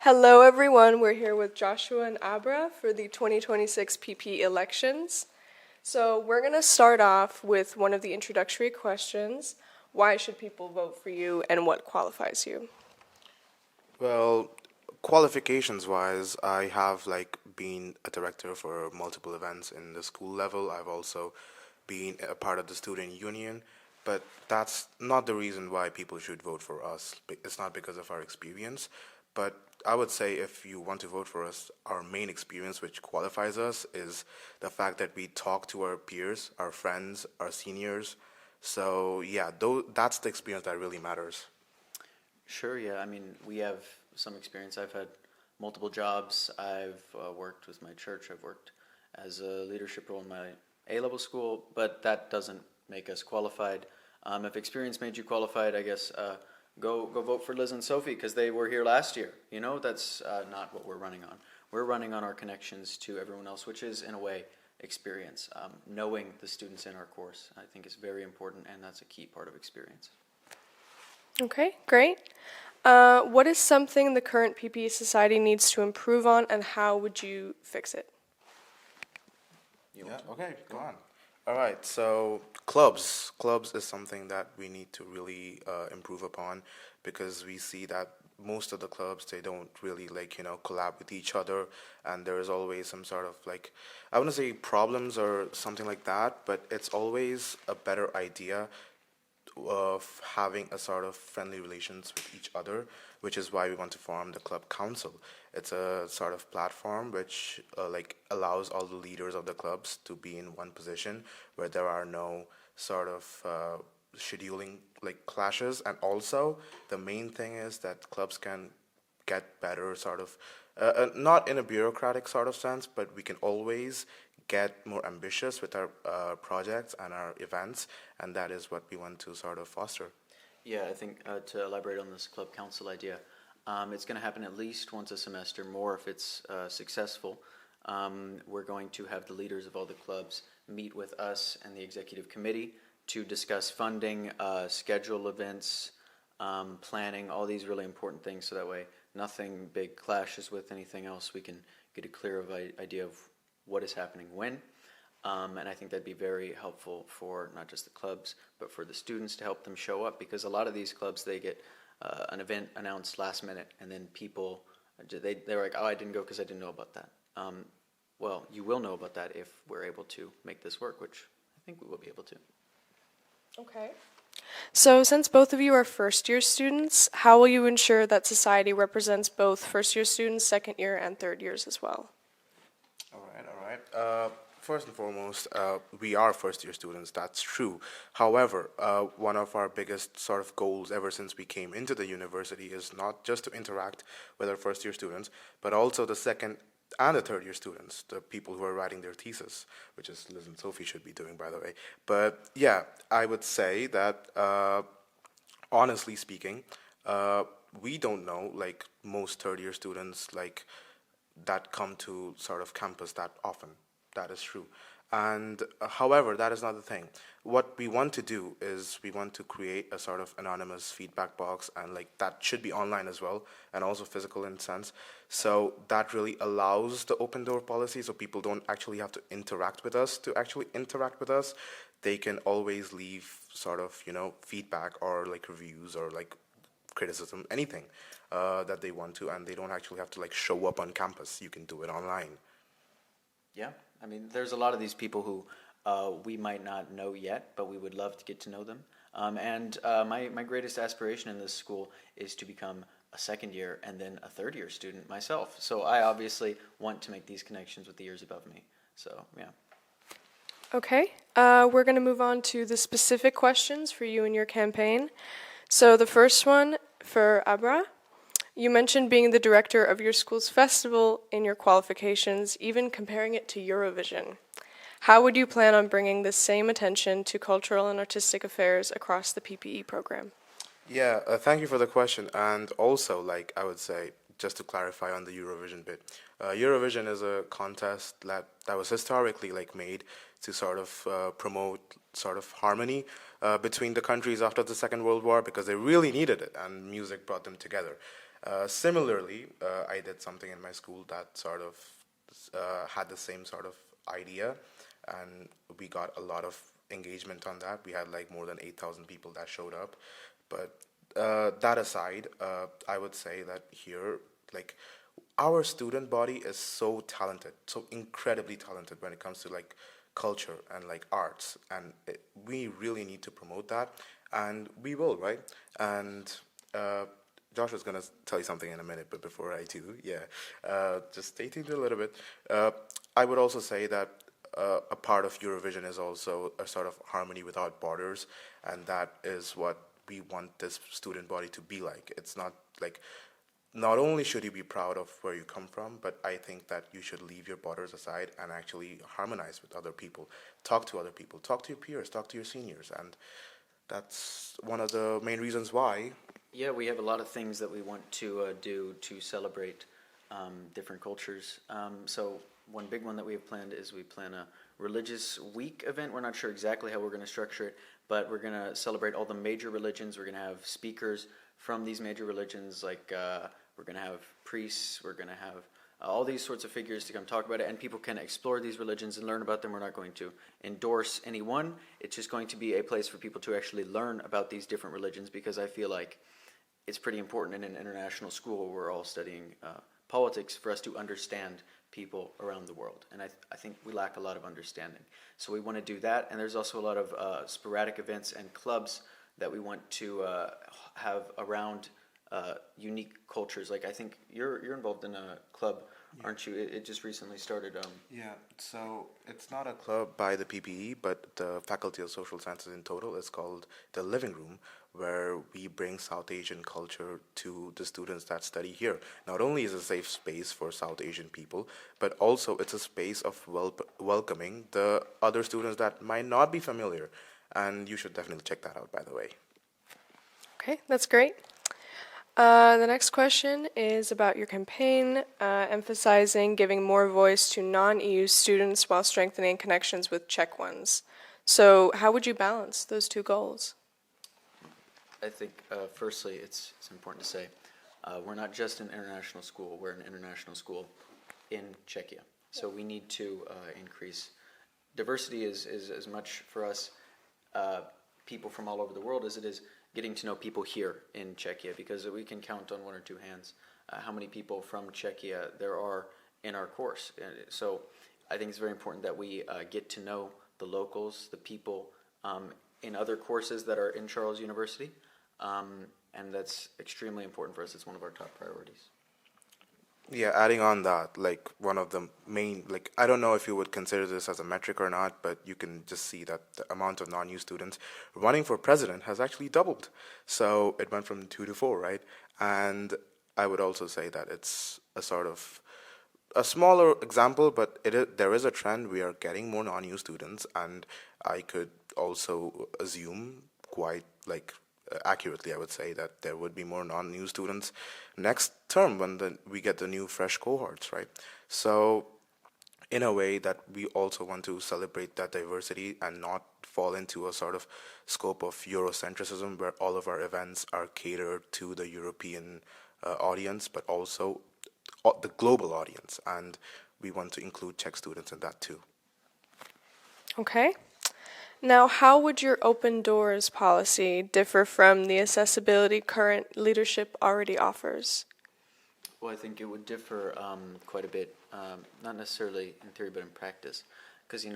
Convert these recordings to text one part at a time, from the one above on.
Hello, everyone. We're here with Joshua and Abra for the 2026 PP elections. So we're going to start off with one of the introductory questions. Why should people vote for you and what qualifies you? Well, qualifications wise, I have been a director for multiple events in the school level. I've also been a part of the student union, but that's not the reason why people should vote for us. It's not because of our experience, but I would say if you want to vote for us, our main experience which qualifies us is the fact that we talk to our peers, our friends, our seniors. So yeah, that's the experience that really matters. Sure, yeah. I mean, we have some experience. I've had multiple jobs. I've worked with my church. I've worked as a leadership role in my A-level school, but that doesn't make us qualified. If experience made you qualified, I guess go vote for Liz and Sophie because they were here last year. You know, that's not what we're running on. We're running on our connections to everyone else, which is, in a way, experience. Knowing the students in our course, I think, is very important, and that's a key part of experience. Okay, great. What is something the current PPE society needs to improve on, and how would you fix it? Okay, go on. All right, so clubs is something that we need to really improve upon because we see that most of the clubs they don't really collab with each other, and there is always some sort of I wouldn't say problems or something like that, but it's always a better idea of having a sort of friendly relations with each other, which is why we want to form the club council. It's a sort of platform which allows all the leaders of the clubs to be in one position where there are no sort of scheduling clashes, and also the main thing is that clubs can get better sort of not in a bureaucratic sort of sense, but we can always get more ambitious with our projects and our events, and that is what we want to sort of foster. Yeah, I think to elaborate on this club council idea, it's going to happen at least once a semester, more if it's successful. We're going to have the leaders of all the clubs meet with us and the executive committee to discuss funding, schedule events, planning, all these really important things, so that way nothing big clashes with anything else. We can get a clear idea of what is happening when. And I think that'd be very helpful for not just the clubs, but for the students to help them show up, because a lot of these clubs, they get an event announced last minute, and then people, they're like, oh, I didn't go because I didn't know about that. Well, you will know about that if we're able to make this work, which I think we will be able to. Okay. So since both of you are first-year students, how will you ensure that society represents both first-year students, second-year, and third years as well? All right. First and foremost, we are first-year students, that's true. However, one of our biggest sort of goals ever since we came into the university is not just to interact with our first-year students, but also the second and the third-year students, the people who are writing their thesis, which is Liz and Sophie should be doing, by the way. But yeah, I would say that, honestly speaking, we don't know, most third-year students, that come to sort of campus that often. That is true. And however, that is not the thing. What we want to do is we want to create a sort of anonymous feedback box, and that should be online as well, and also physical in sense. So that really allows the open door policy, so people don't actually have to interact with us to actually interact with us. They can always leave sort of, feedback or reviews or criticism, anything that they want to, and they don't actually have to show up on campus. You can do it online. Yeah, I mean, there's a lot of these people who we might not know yet, but we would love to get to know them. And my greatest aspiration in this school is to become a second year and then a third year student myself. So I obviously want to make these connections with the years above me. So, yeah. Okay, we're going to move on to the specific questions for you and your campaign. So the first one for Abra. You mentioned being the director of your school's festival in your qualifications, even comparing it to Eurovision. How would you plan on bringing the same attention to cultural and artistic affairs across the PPE program? Yeah, thank you for the question. And also, I would say, just to clarify on the Eurovision bit, Eurovision is a contest that was historically made to sort of promote sort of harmony between the countries after the Second World War, because they really needed it, and music brought them together. Similarly, I did something in my school that sort of had the same sort of idea, and we got a lot of engagement on that. We had like more than 8,000 people that showed up. But that aside, I would say that here, like, our student body is so talented, so incredibly talented when it comes to like culture and like arts, and we really need to promote that, and we will, right? And Joshua's gonna tell you something in a minute, but before I do, yeah, just stay tuned a little bit. I would also say that a part of Eurovision is also a sort of harmony without borders, and that is what we want this student body to be like. It's not like, not only should you be proud of where you come from, but I think that you should leave your borders aside and actually harmonize with other people, talk to other people, talk to your peers, talk to your seniors, and that's one of the main reasons why. Yeah, we have a lot of things that we want to do to celebrate different cultures. So one big one that we have planned is we plan a religious week event. We're not sure exactly how we're going to structure it, but we're going to celebrate all the major religions. We're going to have speakers from these major religions, like we're going to have priests, we're going to have all these sorts of figures to come talk about it, and people can explore these religions and learn about them. We're not going to endorse any one. It's just going to be a place for people to actually learn about these different religions, because I feel like it's pretty important in an international school where we're all studying politics for us to understand people around the world. And I think we lack a lot of understanding. So we want to do that, and there's also a lot of sporadic events and clubs that we want to have around unique cultures. Like I think you're involved in a club, aren't you? It just recently started. Yeah, so it's not a club by the PPE, but the Faculty of Social Sciences in total is called the Living Room, where we bring South Asian culture to the students that study here. Not only is it a safe space for South Asian people, but also it's a space of welcoming the other students that might not be familiar. And you should definitely check that out, by the way. Okay, that's great. The next question is about your campaign, emphasizing giving more voice to non-EU students while strengthening connections with Czech ones. So how would you balance those two goals? I think firstly, it's important to say we're not just an international school. We're an international school in Czechia. So we need to increase diversity is as much for us people from all over the world as it is getting to know people here in Czechia, because we can count on one or two hands how many people from Czechia there are in our course. So I think it's very important that we get to know the locals, the people in other courses that are in Charles University, and that's extremely important for us. It's one of our top priorities. Yeah, adding on that, like one of the main, like I don't know if you would consider this as a metric or not, but you can just see that the amount of non-U students running for president has actually doubled. So it went from 2 to 4, right? And I would also say that it's a sort of a smaller example, but there is a trend. We are getting more non-U students, and I could also assume quite like accurately, I would say that there would be more non-new students next term when we get the new fresh cohorts, right? So in a way that we also want to celebrate that diversity and not fall into a sort of scope of Eurocentrism where all of our events are catered to the European audience, but also the global audience. And we want to include Czech students in that too. Okay. Now, how would your open doors policy differ from the accessibility current leadership already offers? Well, I think it would differ quite a bit, not necessarily in theory, but in practice. Because,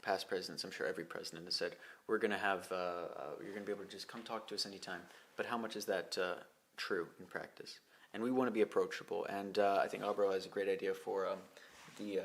past presidents, I'm sure every president has said, we're going to have, you're going to be able to just come talk to us anytime. But how much is that true in practice? And we want to be approachable. And I think Abhra has a great idea for the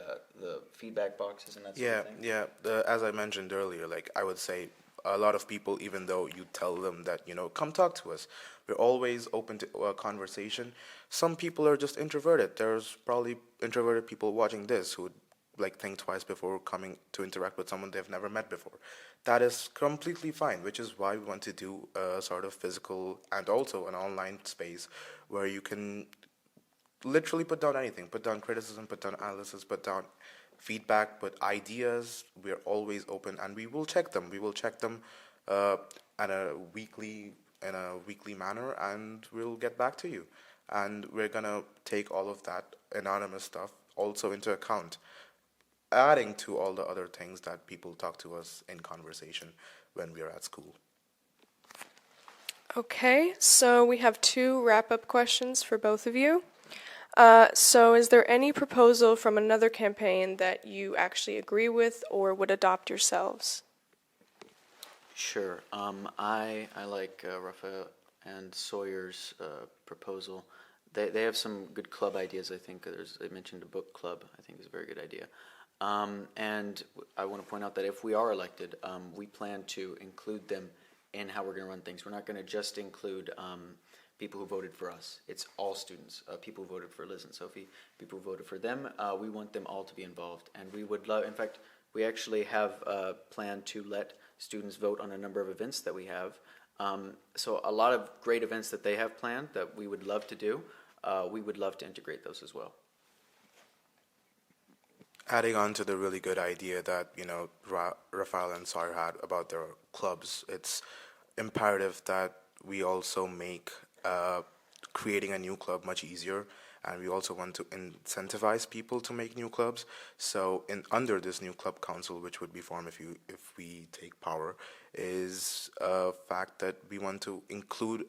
feedback boxes and that sort of thing. Yeah. As I mentioned earlier, like I would say, a lot of people, even though you tell them that come talk to us, we're always open to a conversation. Some people are just introverted. There's probably introverted people watching this who would like think twice before coming to interact with someone they've never met before. That is completely fine, which is why we want to do a sort of physical and also an online space where you can literally put down anything, put down criticism, put down analysis, put down feedback, put ideas. We're always open, and we will check them. We will check them in a weekly manner, and we'll get back to you. and we're gonna take all of that anonymous stuff also into account, adding to all the other things that people talk to us in conversation when we're at school. Okay, so we have 2 wrap-up questions for both of you. So is there any proposal from another campaign that you actually agree with or would adopt yourselves? Sure. I like Raphael and Sawyer's proposal. They have some good club ideas. I think they mentioned a book club. I think is a very good idea. And I want to point out that if we are elected, we plan to include them in how we're going to run things. We're not going to just include people who voted for us. It's all students, people who voted for Liz and Sophie, people who voted for them. We want them all to be involved. And we would love, in fact, we actually have a plan to let students vote on a number of events that we have. So a lot of great events that they have planned that we would love to do, we would love to integrate those as well. Adding on to the really good idea that, Rafael and Sawyer had about their clubs, it's imperative that we also make creating a new club much easier, and we also want to incentivize people to make new clubs. So under this new club council, which would be formed if we take power, is a fact that we want to include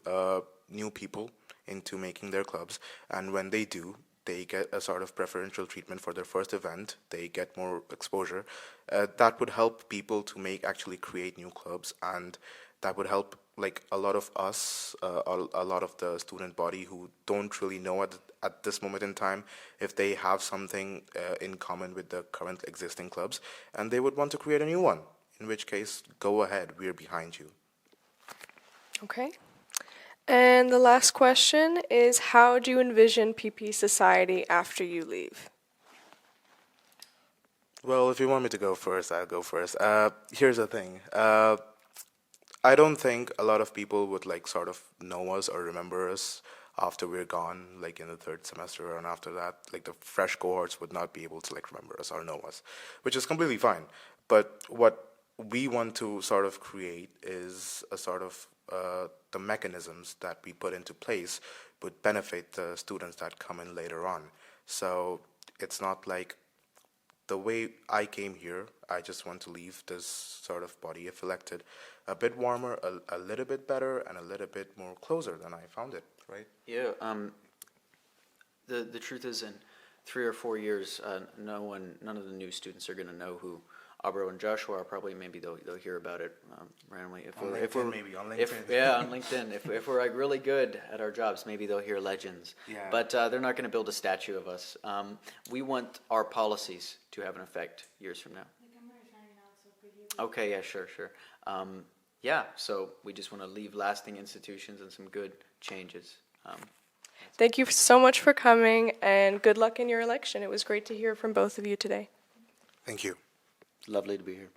new people into making their clubs, and when they do, they get a sort of preferential treatment for their first event. They get more exposure. That would help people to actually create new clubs, and that would help like a lot of us, a lot of the student body who don't really know at this moment in time if they have something in common with the current existing clubs, and they would want to create a new one. In which case, go ahead. We're behind you. Okay. And the last question is, how do you envision PP society after you leave? Well, if you want me to go first, I'll go first. Here's the thing. I don't think a lot of people would sort of know us or remember us after we're gone, like in the 3rd semester, and after that, the fresh cohorts would not be able to remember us or know us, which is completely fine. But what we want to sort of create is a sort of the mechanisms that we put into place would benefit the students that come in later on. So it's not like the way I came here, I just want to leave this sort of body, if elected, a bit warmer, a little bit better, and a little bit more closer than I found it, right? Yeah. The truth is, in 3 or 4 years, none of the new students are going to know who Abhra and Joshua are. Probably, maybe they'll hear about it randomly. If we're maybe on LinkedIn. Yeah, on LinkedIn. If we're really good at our jobs, maybe they'll hear legends. Yeah. But they're not going to build a statue of us. We want our policies to have an effect years from now. Okay. Yeah. Sure. Yeah. So we just want to leave lasting institutions and some good changes. Thank you so much for coming, and good luck in your election. It was great to hear from both of you today. Thank you. Lovely to be here.